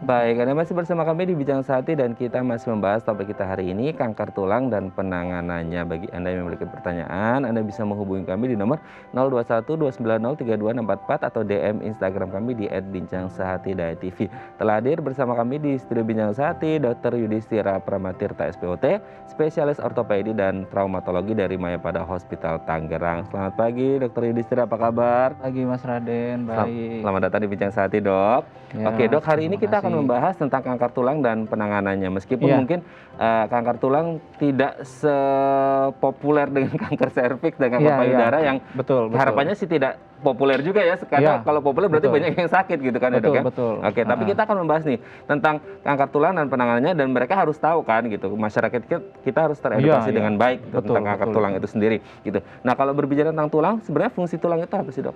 Baik, Anda masih bersama kami di Bincang Sehati dan kita masih membahas topik kita hari ini, kanker tulang dan penanganannya. Bagi Anda yang memiliki pertanyaan, Anda bisa menghubungi kami di nomor 0212903244 atau DM Instagram kami di @bincangsehatidayatv. Telah hadir bersama kami di studio Bincang Sehati, Dr. Yudhistira Pramatirta SPOT, spesialis ortopedi dan traumatologi dari Mayapada Hospital Tangerang. Selamat pagi, Dr. Yudhistira, apa kabar? Pagi Mas Raden, baik. Selamat datang di Bincang Sehati, Dok. Ya, Oke, Dok, hari ini terima kita akan kasih. membahas tentang kanker tulang dan penanganannya. Meskipun Iya. mungkin kanker tulang tidak sepopuler dengan kanker serviks dan kanker Iya, payudara yang betul. harapannya sih tidak populer juga ya. Karena Iya, kalau populer berarti betul. banyak yang sakit gitu kan ya, Dok ya. Betul. Oke, tapi kita akan membahas nih tentang kanker tulang dan penanganannya, dan mereka harus tahu kan gitu. Masyarakat kita harus teredukasi Iya. dengan baik gitu, Betul, tentang kanker betul. tulang itu sendiri gitu. Nah, kalau berbicara tentang tulang, sebenarnya fungsi tulang itu apa sih, Dok?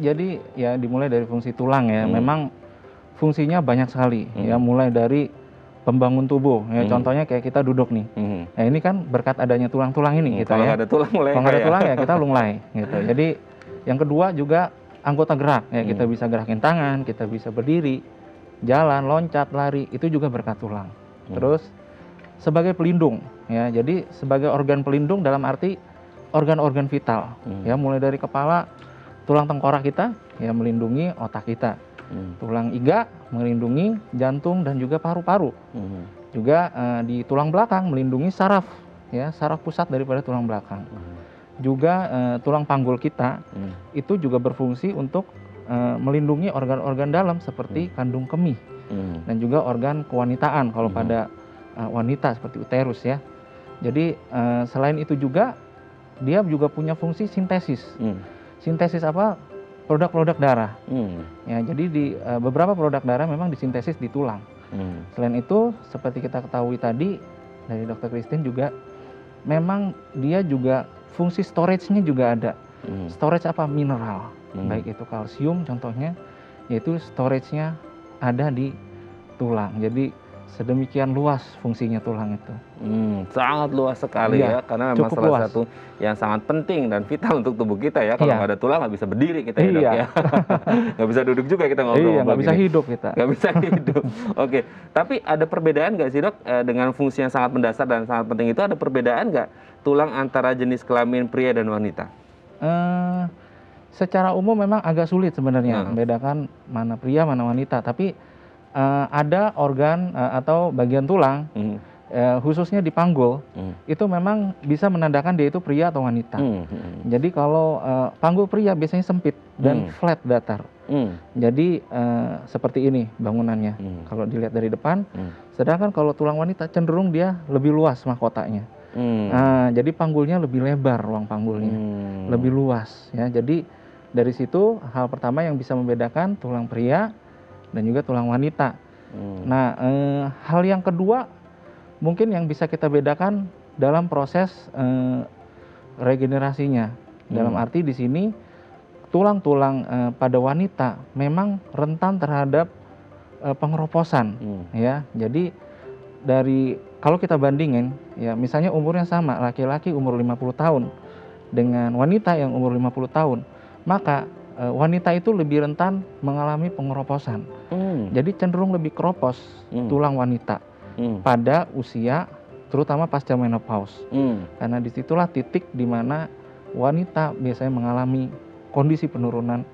Jadi ya dimulai dari fungsi tulang ya. Memang fungsinya banyak sekali ya, mulai dari pembangun tubuh ya. Contohnya kayak kita duduk nih. Nah, ini kan berkat adanya tulang-tulang ini gitu Kalau ya. nggak ada tulang mulai Kalau nggak ada tulang ya kita lunglai gitu. Jadi yang kedua juga anggota gerak ya, kita bisa gerakin tangan, kita bisa berdiri, jalan, loncat, lari, itu juga berkat tulang. Terus sebagai pelindung ya, jadi sebagai organ pelindung dalam arti organ-organ vital ya, mulai dari kepala, tulang tengkorak kita ya melindungi otak kita, tulang iga melindungi jantung dan juga paru-paru, juga di tulang belakang melindungi saraf ya, saraf pusat daripada tulang belakang. Juga tulang panggul kita itu juga berfungsi untuk melindungi organ-organ dalam seperti kandung kemih dan juga organ kewanitaan kalau pada wanita seperti uterus ya. Jadi selain itu juga dia juga punya fungsi sintesis. Sintesis apa? Produk-produk darah. Ya, jadi di beberapa produk darah memang disintesis di tulang. Selain itu, seperti kita ketahui tadi dari Dr. Christine juga, memang dia juga fungsi storage-nya juga ada. Storage apa? Mineral. Baik itu kalsium contohnya, yaitu storage-nya ada di tulang. Jadi sedemikian luas fungsinya tulang itu. Sangat luas sekali ya, karena memang salah luas. satu yang sangat penting dan vital untuk tubuh kita ya. Kalau nggak ada tulang nggak bisa berdiri kita ya, Dok ya. Nggak bisa duduk juga kita ngobrol. Nggak bisa hidup kita. Nggak bisa hidup. Oke, tapi ada perbedaan nggak sih, Dok, dengan fungsi yang sangat mendasar dan sangat penting itu, ada perbedaan nggak tulang antara jenis kelamin pria dan wanita? Secara umum memang agak sulit sebenarnya membedakan mana pria mana wanita, tapi ada organ atau bagian tulang khususnya di panggul itu memang bisa menandakan dia itu pria atau wanita. Jadi kalau panggul pria biasanya sempit dan flat datar. Jadi seperti ini bangunannya kalau dilihat dari depan. Sedangkan kalau tulang wanita cenderung dia lebih luas mahkotanya. Jadi panggulnya lebih lebar, ruang panggulnya lebih luas ya. Jadi dari situ hal pertama yang bisa membedakan tulang pria dan juga tulang wanita. Nah, hal yang kedua mungkin yang bisa kita bedakan dalam proses regenerasinya. Dalam arti di sini tulang-tulang pada wanita memang rentan terhadap pengeroposan ya. Jadi dari kalau kita bandingin ya, misalnya umurnya sama, laki-laki umur 50 tahun dengan wanita yang umur 50 tahun, maka wanita itu lebih rentan mengalami pengeroposan. Jadi cenderung lebih keropos tulang wanita pada usia terutama pasca menopause. Karena disitulah titik di mana wanita biasanya mengalami kondisi penurunan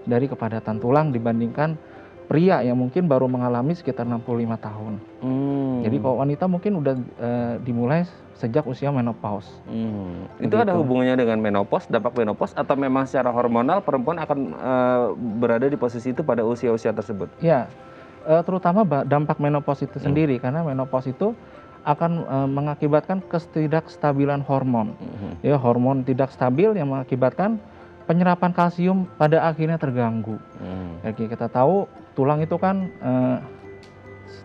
dari kepadatan tulang dibandingkan pria yang mungkin baru mengalami sekitar 65 tahun. Jadi kalau wanita mungkin udah dimulai sejak usia menopause. Itu ada hubungannya dengan menopause, dampak menopause, atau memang secara hormonal perempuan akan berada di posisi itu pada usia-usia tersebut? Ya, terutama dampak menopause itu sendiri, karena menopause itu akan mengakibatkan ketidakstabilan hormon. Ya, hormon tidak stabil yang mengakibatkan penyerapan kalsium pada akhirnya terganggu. Jadi kita tahu tulang itu kan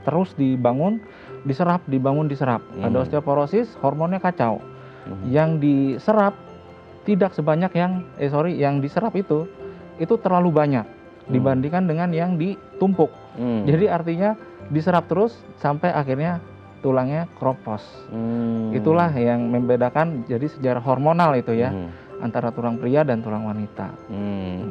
terus dibangun, diserap, dibangun, diserap. Pada osteoporosis hormonnya kacau. Yang diserap tidak sebanyak yang diserap itu terlalu banyak dibandingkan dengan yang ditumpuk. Jadi artinya diserap terus sampai akhirnya tulangnya keropos. Itulah yang membedakan jadi secara hormonal itu ya, antara tulang pria dan tulang wanita.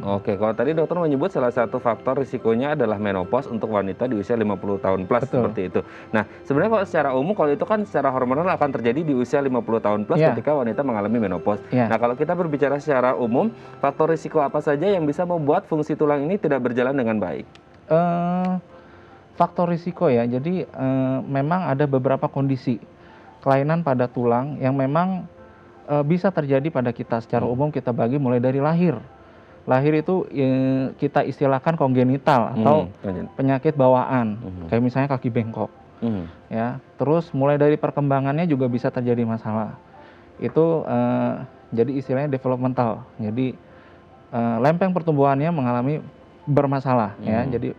Oke, kalau tadi dokter menyebut salah satu faktor risikonya adalah menopause untuk wanita di usia 50 tahun plus. Betul. Seperti itu. Nah, sebenarnya kalau secara umum, kalau itu kan secara hormonal akan terjadi di usia 50 tahun plus Iya. ketika wanita mengalami menopause. Iya. Nah, kalau kita berbicara secara umum, faktor risiko apa saja yang bisa membuat fungsi tulang ini tidak berjalan dengan baik? Faktor risiko ya, jadi memang ada beberapa kondisi kelainan pada tulang yang memang bisa terjadi pada kita. Secara umum kita bagi mulai dari lahir. Lahir itu kita istilahkan kongenital atau penyakit bawaan, kayak misalnya kaki bengkok. Ya, terus mulai dari perkembangannya juga bisa terjadi masalah. Itu jadi istilahnya developmental. Jadi lempeng pertumbuhannya mengalami bermasalah, ya. Jadi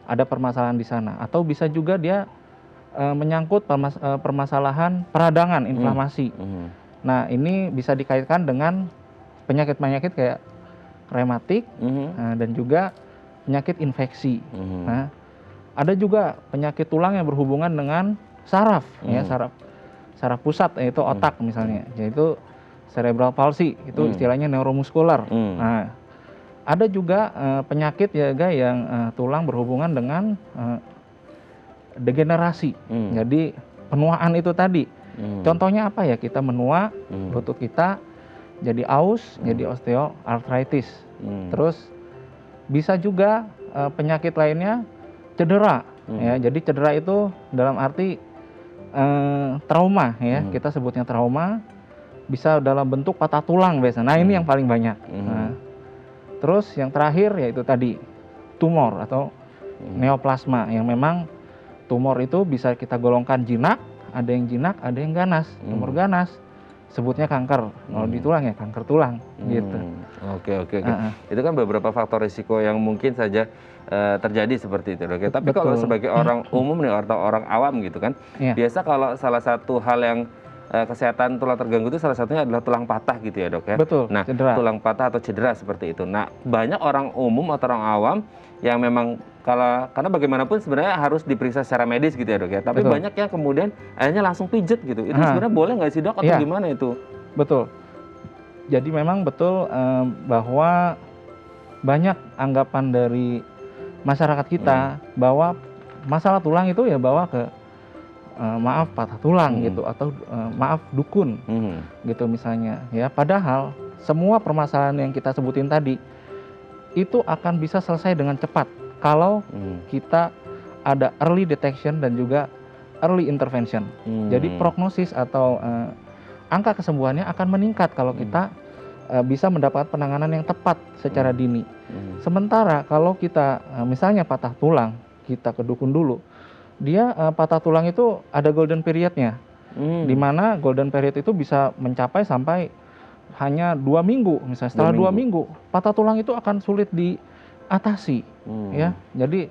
ada permasalahan di sana. Atau bisa juga dia menyangkut permasalahan peradangan, inflamasi. Nah, ini bisa dikaitkan dengan penyakit-penyakit kayak rematik dan juga penyakit infeksi. Nah, ada juga penyakit tulang yang berhubungan dengan saraf, ya, saraf pusat, yaitu otak misalnya, yaitu cerebral palsy, itu istilahnya neuromuskular. Nah, ada juga penyakit ya yang tulang berhubungan dengan degenerasi. Jadi penuaan itu tadi. Contohnya apa ya? Kita menua, lutut kita jadi aus, jadi osteoarthritis. Terus bisa juga penyakit lainnya cedera, ya. Jadi cedera itu dalam arti trauma, ya. Kita sebutnya trauma. Bisa dalam bentuk patah tulang biasa. Nah, ini yang paling banyak. Nah, terus yang terakhir yaitu tadi tumor atau neoplasma, yang memang tumor itu bisa kita golongkan jinak, ada yang jinak, ada yang ganas. Tumor ganas sebutnya kanker. Kalau di tulang ya kanker tulang, gitu. Oke. Itu kan beberapa faktor risiko yang mungkin saja terjadi seperti itu, Dok. Tapi kalau sebagai orang umum nih, atau orang awam gitu kan, biasa kalau salah satu hal yang kesehatan tulang terganggu itu salah satunya adalah tulang patah gitu ya, Dok, ya. Betul. Nah, cedera. tulang patah atau cedera seperti itu. Nah, banyak orang umum atau orang awam yang memang karena bagaimanapun sebenarnya harus diperiksa secara medis gitu ya, Dok, ya. Tapi banyak yang kemudian akhirnya langsung pijet gitu. Itu sebenarnya boleh nggak sih, Dok, atau gimana itu? Betul. Jadi memang betul bahwa banyak anggapan dari masyarakat kita bahwa masalah tulang itu ya bawa ke maaf patah tulang gitu, atau maaf dukun gitu misalnya, ya. Padahal semua permasalahan yang kita sebutin tadi itu akan bisa selesai dengan cepat kalau kita ada early detection dan juga early intervention. Jadi prognosis atau angka kesembuhannya akan meningkat kalau kita bisa mendapat penanganan yang tepat secara dini. Sementara kalau kita misalnya patah tulang, kita ke dukun dulu, dia patah tulang itu ada golden periodnya, di mana golden period itu bisa mencapai sampai hanya 2 minggu. Misalnya setelah 2 minggu, patah tulang itu akan sulit diatasi, ya. Jadi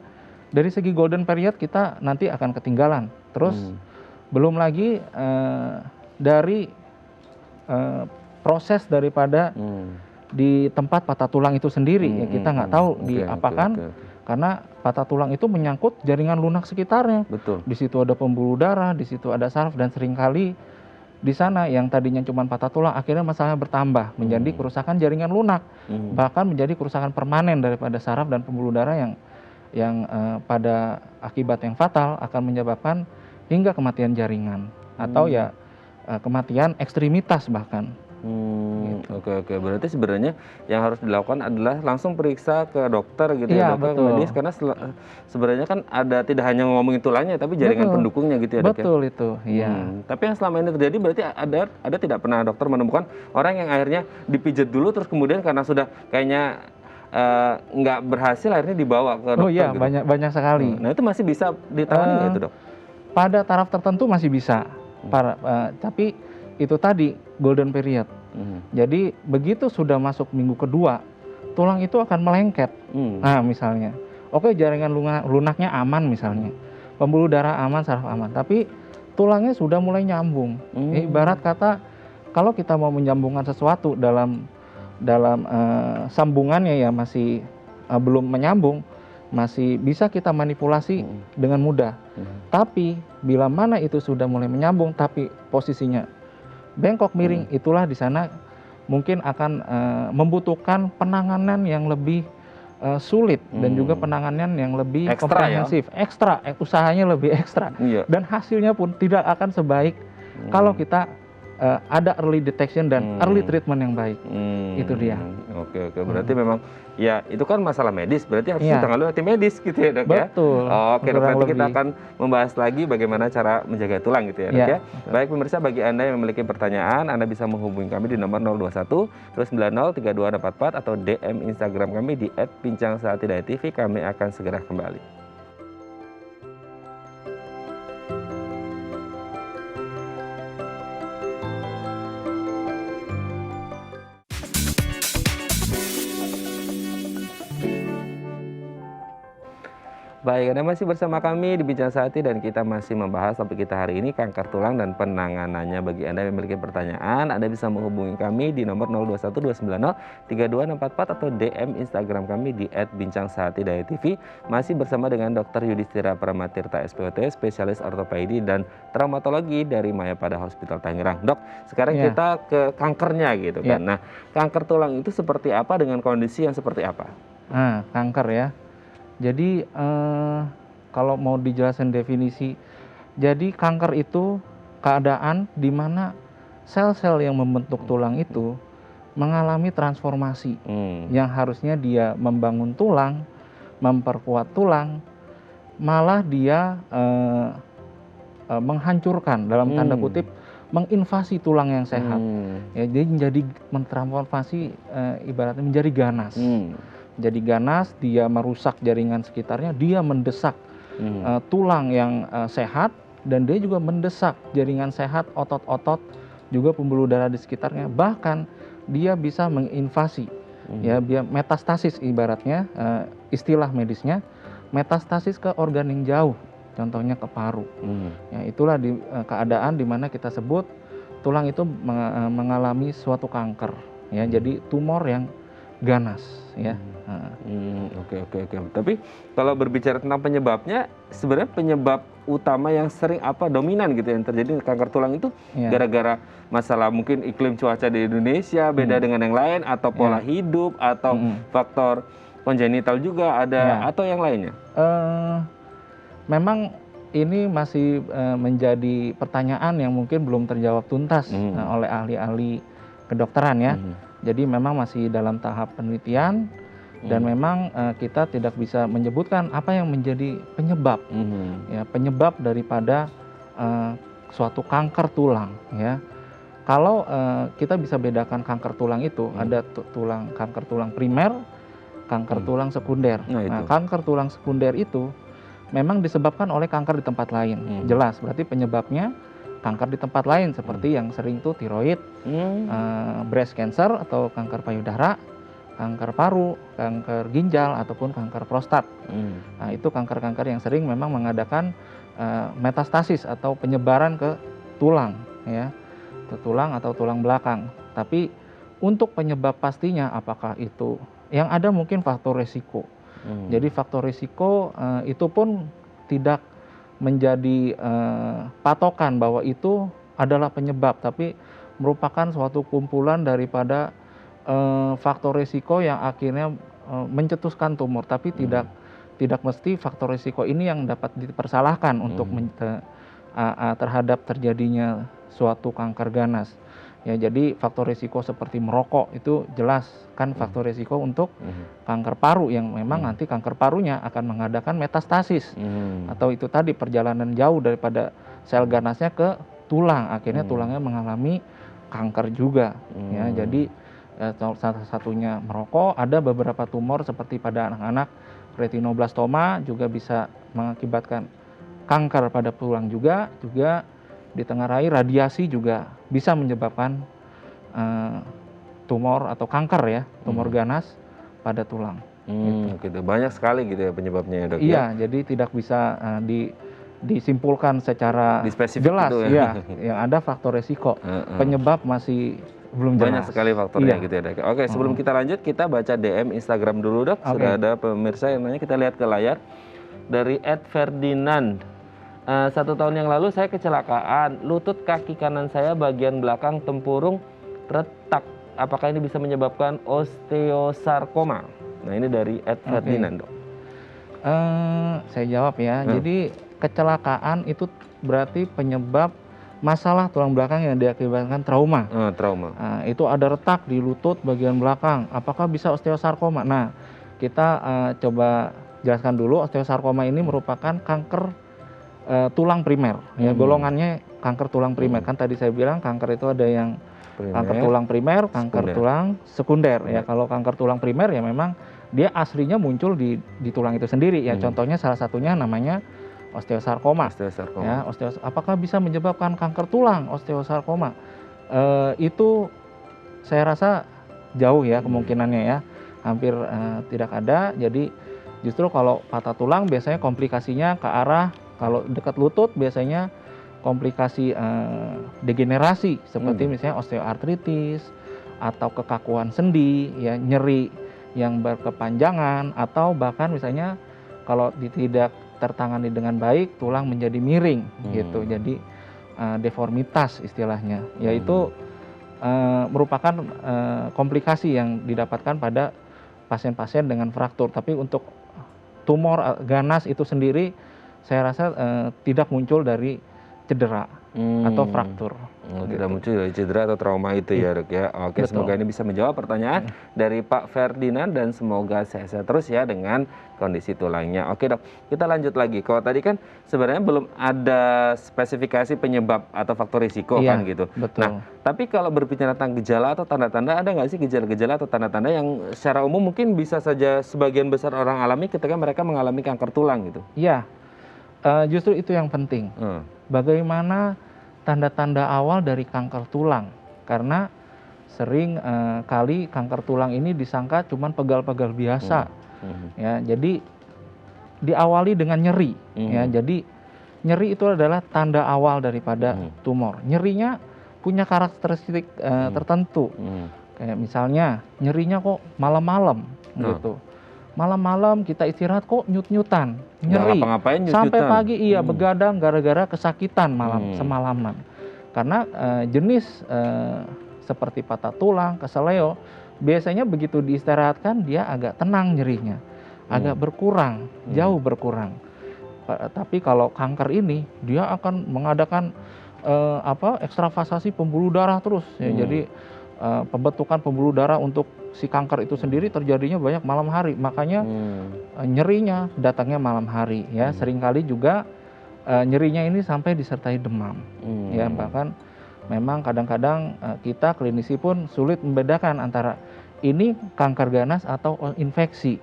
dari segi golden period kita nanti akan ketinggalan. Terus belum lagi dari proses daripada di tempat patah tulang itu sendiri, ya kita nggak tahu diapakan. Karena patah tulang itu menyangkut jaringan lunak sekitarnya. Betul. Di situ ada pembuluh darah, di situ ada saraf, dan seringkali di sana yang tadinya cuma patah tulang akhirnya masalahnya bertambah menjadi kerusakan jaringan lunak, bahkan menjadi kerusakan permanen daripada saraf dan pembuluh darah yang pada akibat yang fatal akan menyebabkan hingga kematian jaringan atau ya kematian ekstremitas bahkan. Oke. Berarti sebenarnya yang harus dilakukan adalah langsung periksa ke dokter gitu ya, dokter medis, karena sebenarnya kan tidak hanya ngomongin tulangnya tapi jaringan pendukungnya gitu ya, Dok, ya. Betul itu, iya. Tapi yang selama ini terjadi berarti ada tidak pernah dokter menemukan orang yang akhirnya dipijat dulu terus kemudian karena sudah kayaknya nggak berhasil akhirnya dibawa ke dokter? Oh iya, gitu? banyak sekali. Nah, itu masih bisa ditangani nggak itu, Dok? Pada taraf tertentu masih bisa, tapi itu tadi golden period. Jadi begitu sudah masuk minggu kedua, tulang itu akan melengket. Nah, misalnya, oke, jaringan lunaknya aman misalnya, pembuluh darah aman, saraf aman, tapi tulangnya sudah mulai nyambung. Ibarat kata kalau kita mau menyambungkan sesuatu dalam sambungannya ya masih belum menyambung, masih bisa kita manipulasi dengan mudah. Tapi bila mana itu sudah mulai menyambung tapi posisinya bengkok miring, itulah di sana mungkin akan membutuhkan penanganan yang lebih sulit dan juga penanganan yang lebih Ekstra komprehensif, ekstra, usahanya lebih ekstra, Iya. dan hasilnya pun tidak akan sebaik kalau kita ada early detection dan early treatment yang baik. Itu dia. Oke, berarti memang ya itu kan masalah medis, berarti harus Iya. ditangani oleh tim medis gitu ya, Dok ya. Betul. Oke, Dok, Kurang nanti kita lebih. akan membahas lagi bagaimana cara menjaga tulang gitu ya, Dok Iya, ya. betul. Baik pemirsa, bagi Anda yang memiliki pertanyaan, Anda bisa menghubungi kami di nomor 021 290 3244 atau DM Instagram kami di @bincangsahatidayatv. Kami akan segera kembali. Baik, Anda masih bersama kami di Bincang Sehati dan kita masih membahas topik kita hari ini, kanker tulang dan penanganannya. Bagi Anda yang memiliki pertanyaan, Anda bisa menghubungi kami di nomor 021 290 3244 atau DM Instagram kami di @bincangsahatidayatv. Masih bersama dengan Dr. Yudhistira Pramatirta SPOT, spesialis ortopedi dan traumatologi dari Mayapada Hospital Tangerang. Dok, sekarang Iya. kita ke kankernya gitu kan. Iya. Nah, kanker tulang itu seperti apa dengan kondisi yang seperti apa? Nah, kanker ya. Jadi kalau mau dijelasin definisi, jadi kanker itu keadaan di mana sel-sel yang membentuk tulang itu mengalami transformasi yang harusnya dia membangun tulang, memperkuat tulang, malah dia menghancurkan dalam tanda kutip, menginvasi tulang yang sehat. Ya, jadi menjadi mentransformasi ibaratnya menjadi ganas. Jadi ganas, dia merusak jaringan sekitarnya, dia mendesak tulang yang sehat, dan dia juga mendesak jaringan sehat, otot-otot, juga pembuluh darah di sekitarnya. Bahkan dia bisa menginvasi, ya, dia metastasis ibaratnya, istilah medisnya, metastasis ke organ yang jauh, contohnya ke paru. Ya, itulah keadaan di mana kita sebut tulang itu mengalami suatu kanker. Ya, jadi tumor yang ganas, ya. Oke. Tapi kalau berbicara tentang penyebabnya, sebenarnya penyebab utama yang sering dominan gitu yang terjadi kanker tulang itu gara-gara masalah mungkin iklim cuaca di Indonesia beda dengan yang lain, atau pola hidup, atau faktor kongenital juga ada, atau yang lainnya? Memang ini masih menjadi pertanyaan yang mungkin belum terjawab tuntas oleh ahli-ahli kedokteran ya. Jadi memang masih dalam tahap penelitian dan memang kita tidak bisa menyebutkan apa yang menjadi penyebab, ya, penyebab daripada suatu kanker tulang, ya. Kalau kita bisa bedakan kanker tulang itu ada kanker tulang primer, kanker tulang sekunder. Nah, kanker tulang sekunder itu memang disebabkan oleh kanker di tempat lain, jelas. Berarti penyebabnya kanker di tempat lain seperti yang sering tuh tiroid, breast cancer atau kanker payudara, kanker paru, kanker ginjal ataupun kanker prostat. Nah, itu kanker-kanker yang sering memang mengadakan metastasis atau penyebaran ke tulang, ya, ke tulang atau tulang belakang. Tapi untuk penyebab pastinya apakah itu yang ada mungkin faktor resiko. Jadi faktor risiko itu pun tidak menjadi patokan bahwa itu adalah penyebab, tapi merupakan suatu kumpulan daripada faktor risiko yang akhirnya mencetuskan tumor, tapi tidak mesti faktor risiko ini yang dapat dipersalahkan untuk terhadap terjadinya suatu kanker ganas. Ya, jadi faktor risiko seperti merokok itu jelas kan faktor risiko untuk kanker paru yang memang nanti kanker parunya akan mengadakan metastasis, atau itu tadi perjalanan jauh daripada sel ganasnya ke tulang, akhirnya tulangnya mengalami kanker juga. Ya, jadi salah satunya merokok, ada beberapa tumor seperti pada anak-anak retinoblastoma juga bisa mengakibatkan kanker pada tulang juga ditengarai radiasi juga bisa menyebabkan tumor atau kanker, ya, tumor ganas pada tulang. Gitu. Banyak sekali gitu ya penyebabnya ya, Dok? Iya, jadi tidak bisa disimpulkan secara jelas, gitu ya. Yang ada faktor resiko, penyebab masih belum jelas. Banyak sekali faktornya gitu ya, Dok. Oke, sebelum kita lanjut, kita baca DM Instagram dulu, Dok. Sudah ada pemirsa yang nanya, kita lihat ke layar. Dari @Ferdinand. 1 tahun yang lalu saya kecelakaan, lutut kaki kanan saya bagian belakang tempurung retak apakah ini bisa menyebabkan osteosarkoma? Nah, ini dari Ed Ferdinand, Dok. Saya jawab ya. Jadi kecelakaan itu berarti penyebab masalah tulang belakang yang diakibatkan trauma. Trauma. Itu ada retak di lutut bagian belakang. Apakah bisa osteosarkoma? Nah, kita coba jelaskan dulu. Osteosarkoma ini merupakan kanker tulang primer. Ya, golongannya kanker tulang primer. Kan tadi saya bilang kanker itu ada yang kanker tulang primer, kanker tulang sekunder. Ya, kalau kanker tulang primer ya memang dia aslinya muncul di tulang itu sendiri. Ya, contohnya salah satunya namanya osteosarkoma. Ya, apakah bisa menyebabkan kanker tulang osteosarkoma? Itu saya rasa jauh ya kemungkinannya ya, hampir tidak ada. Jadi justru kalau patah tulang biasanya komplikasinya ke arah, kalau dekat lutut biasanya komplikasi degenerasi seperti misalnya osteoartritis atau kekakuan sendi, ya, nyeri yang berkepanjangan, atau bahkan misalnya kalau tidak tertangani dengan baik tulang menjadi miring gitu. Jadi deformitas istilahnya, yaitu merupakan komplikasi yang didapatkan pada pasien-pasien dengan fraktur. Tapi untuk tumor ganas itu sendiri saya rasa tidak muncul dari cedera atau fraktur. Tidak muncul dari cedera atau trauma itu ya, Dok ya. Oke, semoga ini bisa menjawab pertanyaan dari Pak Ferdinand dan semoga sehat terus ya dengan kondisi tulangnya. Oke, Dok, kita lanjut lagi. Kalau tadi kan sebenarnya belum ada spesifikasi penyebab atau faktor risiko kan gitu. Betul. Nah, tapi kalau berbicara tentang gejala atau tanda-tanda, ada nggak sih gejala-gejala atau tanda-tanda yang secara umum mungkin bisa saja sebagian besar orang alami ketika mereka mengalami kanker tulang gitu? Iya, justru itu yang penting. Bagaimana tanda-tanda awal dari kanker tulang? Karena sering kali kanker tulang ini disangka cuman pegal-pegal biasa. Ya, jadi diawali dengan nyeri. Ya, jadi nyeri itu adalah tanda awal daripada tumor. Nyerinya punya karakteristik tertentu. Kayak misalnya nyerinya kok malam-malam gitu. Malam-malam kita istirahat kok nyut-nyutan, nyeri. Sampai pagi begadang gara-gara kesakitan semalaman. Karena jenis seperti patah tulang, keseleo, biasanya begitu diistirahatkan dia agak tenang nyerinya, agak berkurang, jauh berkurang. Tapi kalau kanker ini dia akan mengadakan ekstravasasi pembuluh darah terus. Ya, jadi pembentukan pembuluh darah untuk si kanker itu sendiri terjadinya banyak malam hari, makanya nyerinya datangnya malam hari ya. Seringkali juga nyerinya ini sampai disertai demam ya, bahkan memang kadang-kadang kita klinisi pun sulit membedakan antara ini kanker ganas atau infeksi.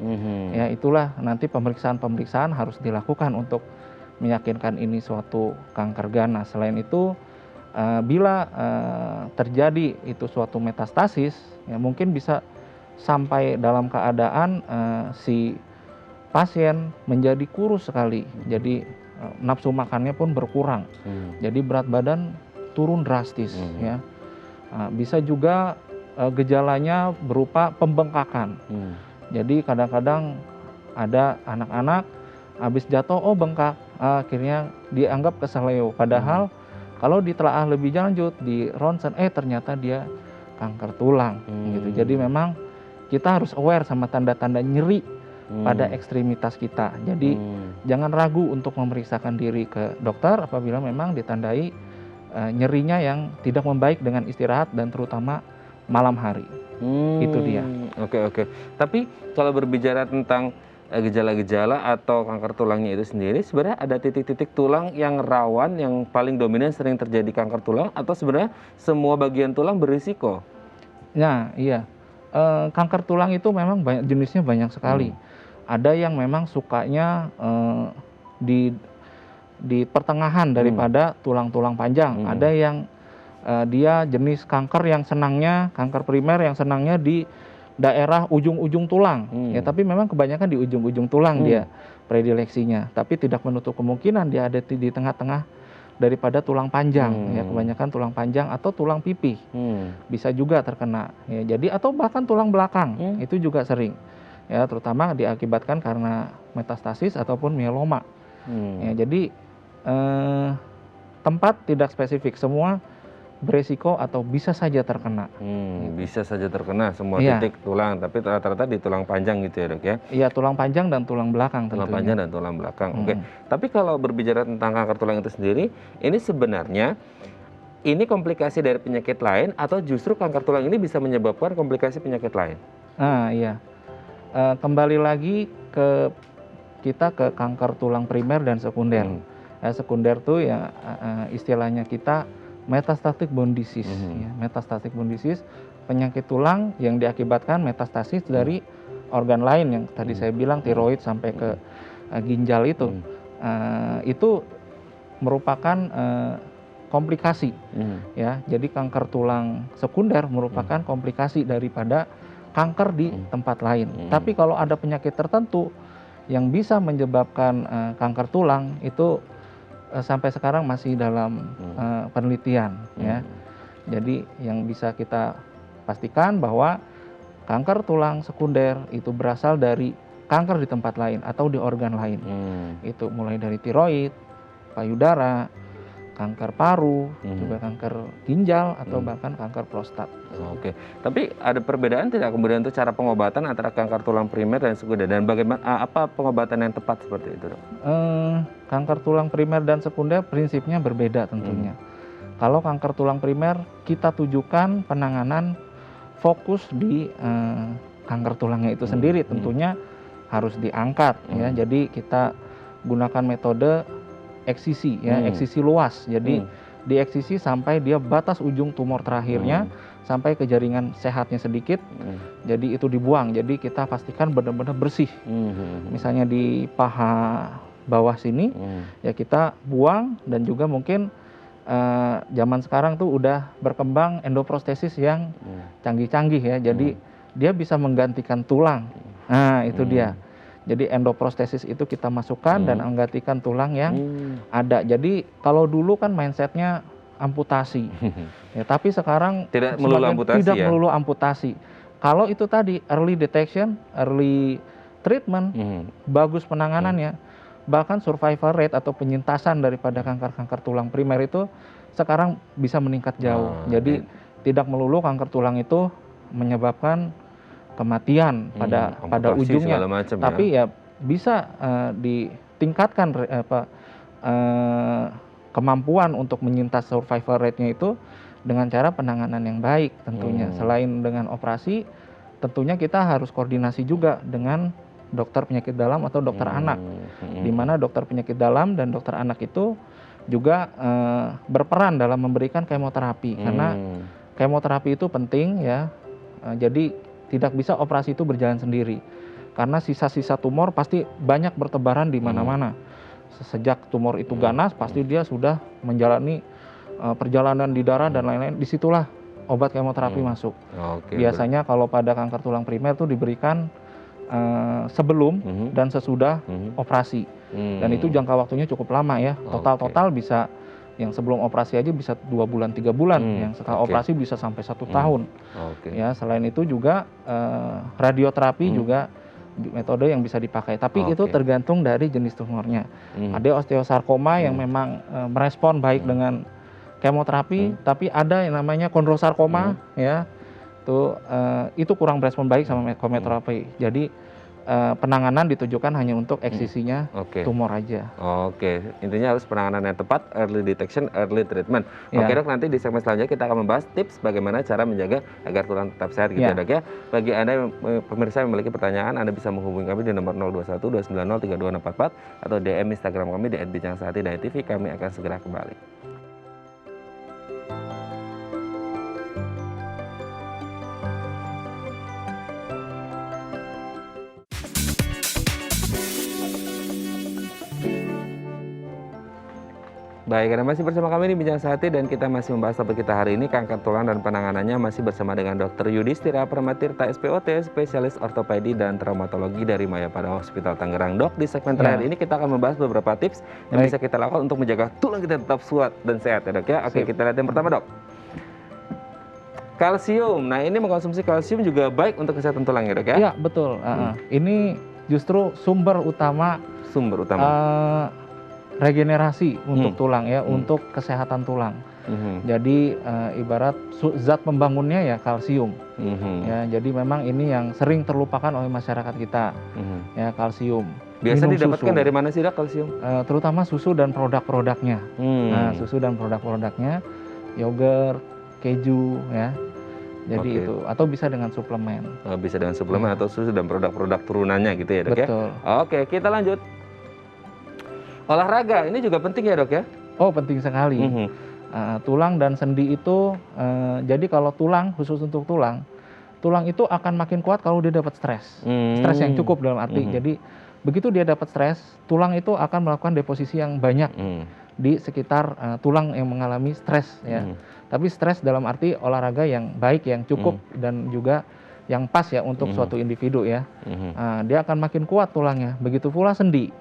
Ya, itulah nanti pemeriksaan harus dilakukan untuk meyakinkan ini suatu kanker ganas. Selain itu bila terjadi itu suatu metastasis, ya mungkin bisa sampai dalam keadaan si pasien menjadi kurus sekali, jadi nafsu makannya pun berkurang, jadi berat badan turun drastis ya. Bisa juga gejalanya berupa pembengkakan. Jadi kadang-kadang ada anak-anak habis jatuh bengkak, akhirnya dianggap keseleo, padahal kalau ditelaah lebih lanjut di ronsen ternyata dia kanker tulang gitu. Jadi memang kita harus aware sama tanda-tanda nyeri pada ekstremitas kita. Jadi jangan ragu untuk memeriksakan diri ke dokter apabila memang ditandai nyerinya yang tidak membaik dengan istirahat dan terutama malam hari. Itu dia. Oke. Tapi kalau berbicara tentang gejala-gejala atau kanker tulangnya itu sendiri, sebenarnya ada titik-titik tulang yang rawan, yang paling dominan sering terjadi kanker tulang, atau sebenarnya semua bagian tulang berisiko? Nah, iya. Kanker tulang itu memang jenisnya banyak sekali. Ada yang memang sukanya di pertengahan daripada tulang-tulang panjang. Ada yang dia jenis kanker yang senangnya, kanker primer yang senangnya di daerah ujung-ujung tulang. Ya, tapi memang kebanyakan di ujung-ujung tulang dia predileksinya. Tapi tidak menutup kemungkinan dia ada di tengah-tengah daripada tulang panjang. Ya, kebanyakan tulang panjang atau tulang pipi bisa juga terkena. Ya, jadi atau bahkan tulang belakang itu juga sering. Ya, terutama diakibatkan karena metastasis ataupun mieloma. Ya, jadi tempat tidak spesifik, semua beresiko atau bisa saja terkena. Bisa saja terkena semua Iya. titik tulang, tapi rata-rata di tulang panjang gitu ya dok ya? Iya, tulang panjang dan tulang belakang Tulang tentunya. panjang dan tulang belakang. Oke. Mm. Tapi kalau berbicara tentang kanker tulang itu sendiri, ini sebenarnya ini komplikasi dari penyakit lain atau justru kanker tulang ini bisa menyebabkan komplikasi penyakit lain? Nah, iya. Kembali lagi kita ke kanker tulang primer dan sekunder. Sekunder tuh ya istilahnya kita metastatic bone disease. Ya, metastatic bone disease, penyakit tulang yang diakibatkan metastasis dari organ lain yang tadi saya bilang tiroid sampai ke ginjal itu. Itu merupakan komplikasi, ya. Jadi kanker tulang sekunder merupakan komplikasi daripada kanker di tempat lain. Tapi kalau ada penyakit tertentu yang bisa menyebabkan kanker tulang itu sampai sekarang masih dalam penelitian, ya. Jadi yang bisa kita pastikan bahwa kanker tulang sekunder itu berasal dari kanker di tempat lain atau di organ lain. Itu mulai dari tiroid, payudara, kanker paru, juga kanker ginjal atau bahkan kanker prostat. Oke, tapi ada perbedaan tidak kemudian untuk cara pengobatan antara kanker tulang primer dan sekunder, dan bagaimana apa pengobatan yang tepat seperti itu dok? Kanker tulang primer dan sekunder prinsipnya berbeda tentunya. Kalau kanker tulang primer kita tujukan penanganan fokus di kanker tulangnya itu sendiri, tentunya harus diangkat, ya. Jadi kita gunakan metode eksisi, ya, eksisi luas. Jadi dieksisi sampai dia batas ujung tumor terakhirnya sampai ke jaringan sehatnya sedikit. Jadi itu dibuang. Jadi kita pastikan benar-benar bersih. Misalnya di paha bawah sini, ya kita buang, dan juga mungkin zaman sekarang tuh udah berkembang endoprostesis yang canggih-canggih, ya. Jadi dia bisa menggantikan tulang. Nah, itu dia. Jadi endoprostesis itu kita masukkan dan menggantikan tulang yang ada. Jadi kalau dulu kan mindsetnya amputasi, ya, tapi sekarang tidak melulu amputasi, tidak ya? melulu amputasi. Kalau itu tadi early detection, early treatment, bagus penanganannya, bahkan survival rate atau penyintasan daripada kanker-kanker tulang primer itu sekarang bisa meningkat jauh. Jadi tidak melulu kanker tulang itu menyebabkan kematian pada ujungnya, macam, tapi ya bisa ditingkatkan kemampuan untuk menyintas survival rate-nya itu dengan cara penanganan yang baik tentunya. Selain dengan operasi, tentunya kita harus koordinasi juga dengan dokter penyakit dalam atau dokter anak, di mana dokter penyakit dalam dan dokter anak itu juga berperan dalam memberikan kemoterapi, karena kemoterapi itu penting, ya. Jadi tidak bisa operasi itu berjalan sendiri, karena sisa-sisa tumor pasti banyak bertebaran di mana-mana. Sejak tumor itu ganas, pasti dia sudah menjalani perjalanan di darah dan lain-lain. Disitulah obat kemoterapi masuk. Biasanya kalau pada kanker tulang primer itu diberikan sebelum dan sesudah operasi, dan itu jangka waktunya cukup lama, ya. Total bisa yang sebelum operasi aja bisa 2 bulan 3 bulan, yang setelah operasi bisa sampai 1 tahun. Ya, selain itu juga radioterapi juga metode yang bisa dipakai, tapi itu tergantung dari jenis tumornya. Ada osteosarkoma yang memang merespon baik dengan kemoterapi, tapi ada yang namanya kondrosarkoma, ya. Itu kurang berespon baik sama kemoterapi. Jadi penanganan ditujukan hanya untuk eksisinya tumor aja. Intinya harus penanganan yang tepat, early detection, early treatment. Dok, nanti di segmen selanjutnya kita akan membahas tips bagaimana cara menjaga agar tulang tetap sehat, gitu ya dok, ya. Bagi Anda yang pemirsa yang memiliki pertanyaan, Anda bisa menghubungi kami di nomor 021 290 32644 atau DM Instagram kami di @bincangsehati.tv. Kami akan segera kembali. Baik, Anda masih bersama kami di Bincang Sehati dan kita masih membahas topik kita hari ini, kanker tulang dan penanganannya, masih bersama dengan Dr. Yudhistira Pramatirta SPOT, spesialis ortopedi dan traumatologi dari Mayapada Hospital Tangerang. Dok, di segmen terakhir ini kita akan membahas beberapa tips yang bisa kita lakukan untuk menjaga tulang kita tetap kuat dan sehat, ya dok, ya. Oke, kita lihat yang pertama, dok. Kalsium. Nah, ini mengkonsumsi kalsium juga baik untuk kesehatan tulang, ya dok, ya? Iya, betul. Ini justru sumber utama regenerasi untuk tulang, ya, untuk kesehatan tulang. Jadi ibarat zat pembangunnya ya kalsium. Ya, jadi memang ini yang sering terlupakan oleh masyarakat kita. Ya, kalsium. Biasa Minum didapatkan susu. dari mana sih, Dok, kalsium? Terutama susu dan produk-produknya. Nah, susu dan produk-produknya, yogurt, keju, ya. Jadi Oke. itu, atau bisa dengan suplemen. Bisa dengan suplemen atau susu dan produk-produk turunannya gitu ya, Dok, ya? Betul. Oke, kita lanjut. Olahraga, ini juga penting ya, Dok, ya? Oh, penting sekali. Tulang dan sendi itu, jadi kalau tulang, khusus untuk tulang itu akan makin kuat kalau dia dapat stres. Stres yang cukup dalam arti, jadi begitu dia dapat stres, tulang itu akan melakukan deposisi yang banyak di sekitar tulang yang mengalami stres, ya. Tapi stres dalam arti olahraga yang baik, yang cukup, dan juga yang pas ya untuk suatu individu ya. Dia akan makin kuat tulangnya. Begitu pula sendi.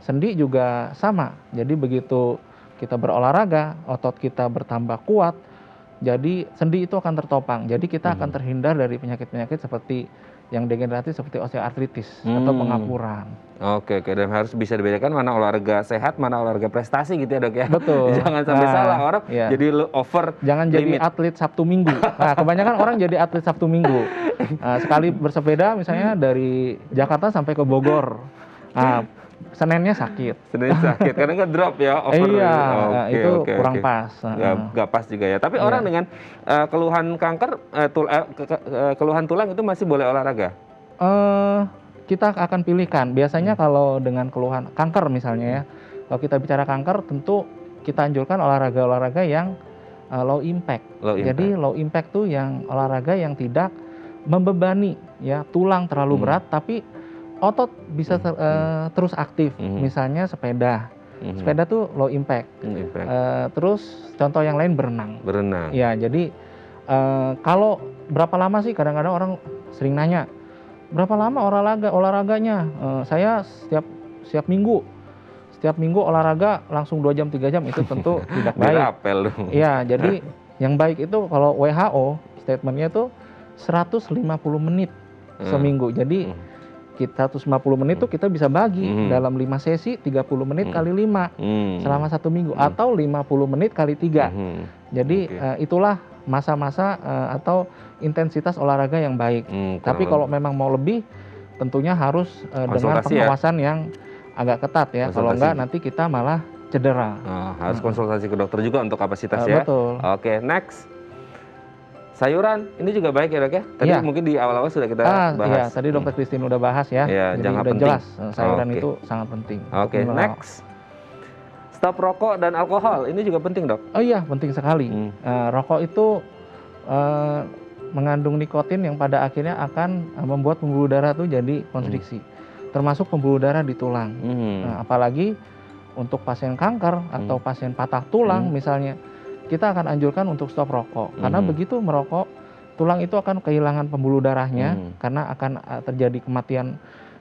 Sendi juga sama. Jadi begitu kita berolahraga, otot kita bertambah kuat, jadi sendi itu akan tertopang. Jadi kita akan terhindar dari penyakit-penyakit seperti yang degeneratif seperti osteoartritis atau pengapuran. Oke, dan harus bisa dibedakan mana olahraga sehat, mana olahraga prestasi gitu ya, Dok, ya. Betul. Jangan sampai salah orang jadi over. Jangan limit. Jadi atlet Sabtu Minggu. Nah, kebanyakan orang jadi atlet Sabtu Minggu. Sekali bersepeda misalnya dari Jakarta sampai ke Bogor. Seninnya sakit. Karena nggak drop ya, over. Iya, itu kurang pas. Nggak pas juga ya. Tapi orang dengan keluhan kanker, keluhan tulang itu masih boleh olahraga? Kita akan pilihkan. Biasanya kalau dengan keluhan kanker misalnya ya, kalau kita bicara kanker tentu kita anjurkan olahraga-olahraga yang low impact. Jadi low impact tuh yang olahraga yang tidak membebani ya tulang terlalu berat, tapi otot bisa terus aktif. Misalnya sepeda. Sepeda tuh low impact. Terus contoh yang lain berenang. Ya, jadi kalau berapa lama sih, kadang-kadang orang sering nanya, berapa lama olahraganya? Saya setiap minggu olahraga langsung 2 jam 3 jam, itu tentu tidak baik. Dirapel dong. Iya, jadi yang baik itu kalau WHO statementnya tuh 150 menit seminggu. Jadi kita 150 menit tuh kita bisa bagi dalam 5 sesi 30 menit kali 5 selama 1 minggu, atau 50 menit kali 3. Jadi itulah masa-masa atau intensitas olahraga yang baik. Tapi kalau memang mau lebih, tentunya harus dengan pengawasan yang agak ketat ya. Kalau enggak nanti kita malah cedera. Harus konsultasi ke dokter juga untuk kapasitas ya. Betul. Oke, next. Sayuran ini juga baik ya, Dok, ya? Tadi mungkin di awal-awal sudah kita bahas. Iya, tadi Dokter Christine udah bahas ya. Jadi udah penting. jelas sayuran itu sangat penting. Oke, next. Stop rokok dan alkohol, ini juga penting, Dok? Oh iya, penting sekali. Rokok itu mengandung nikotin yang pada akhirnya akan membuat pembuluh darah tuh jadi konstriksi, termasuk pembuluh darah di tulang. Apalagi untuk pasien kanker atau pasien patah tulang misalnya, kita akan anjurkan untuk stop rokok. Karena begitu merokok, tulang itu akan kehilangan pembuluh darahnya, karena akan terjadi kematian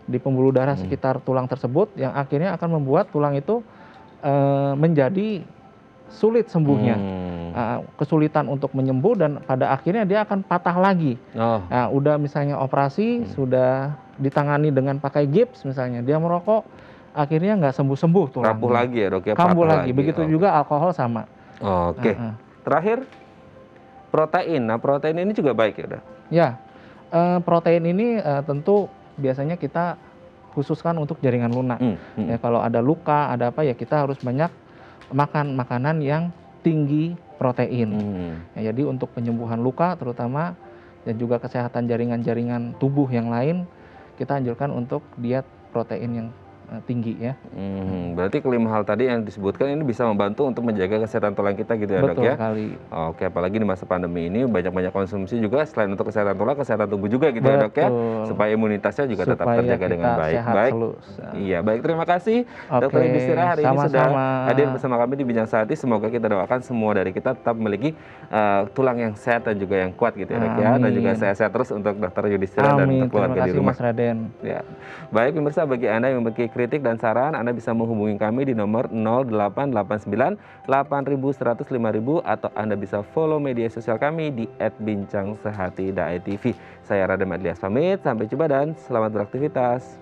di pembuluh darah sekitar tulang tersebut, yang akhirnya akan membuat tulang itu menjadi sulit sembuhnya. Kesulitan untuk menyembuh, dan pada akhirnya dia akan patah lagi. Nah, udah misalnya operasi, sudah ditangani dengan pakai gips misalnya, dia merokok, akhirnya nggak sembuh-sembuh tulangnya. Rapuh lagi ya, Dok, ya? Kambuh lagi. Begitu juga alkohol sama. Oke. Terakhir, protein. Nah, protein ini juga baik ya, Dok? Ya, protein ini tentu biasanya kita khususkan untuk jaringan lunak. Ya, kalau ada luka, ada apa ya, kita harus banyak makan makanan yang tinggi protein. Ya, jadi untuk penyembuhan luka terutama, dan juga kesehatan jaringan-jaringan tubuh yang lain, kita anjurkan untuk diet protein yang tinggi ya. Berarti kelima hal tadi yang disebutkan ini bisa membantu untuk menjaga kesehatan tulang kita gitu ya, Dok, ya? Betul sekali. Oke, apalagi di masa pandemi ini banyak-banyak konsumsi juga selain untuk kesehatan tulang, kesehatan tubuh juga gitu ya, Dok, ya? Supaya imunitasnya juga tetap terjaga dengan baik. Iya, baik, terima kasih Dr. Yudhistira hari ini sudah hadir bersama kami di Bincang Sehati. Semoga kita doakan semua dari kita tetap memiliki tulang yang sehat dan juga yang kuat gitu ya, Dok, ya? Dan juga sehat-sehat terus untuk Dr. Yudhistira dan untuk keluarga di rumah. Mas Raden. Ya. Baik pemirsa, bagi Anda yang memiliki kritik dan saran, Anda bisa menghubungi kami di nomor 0889 8100 5000, atau Anda bisa follow media sosial kami di @bincangsehati.tv. Saya Radem Adlias pamit, sampai jumpa dan selamat beraktivitas.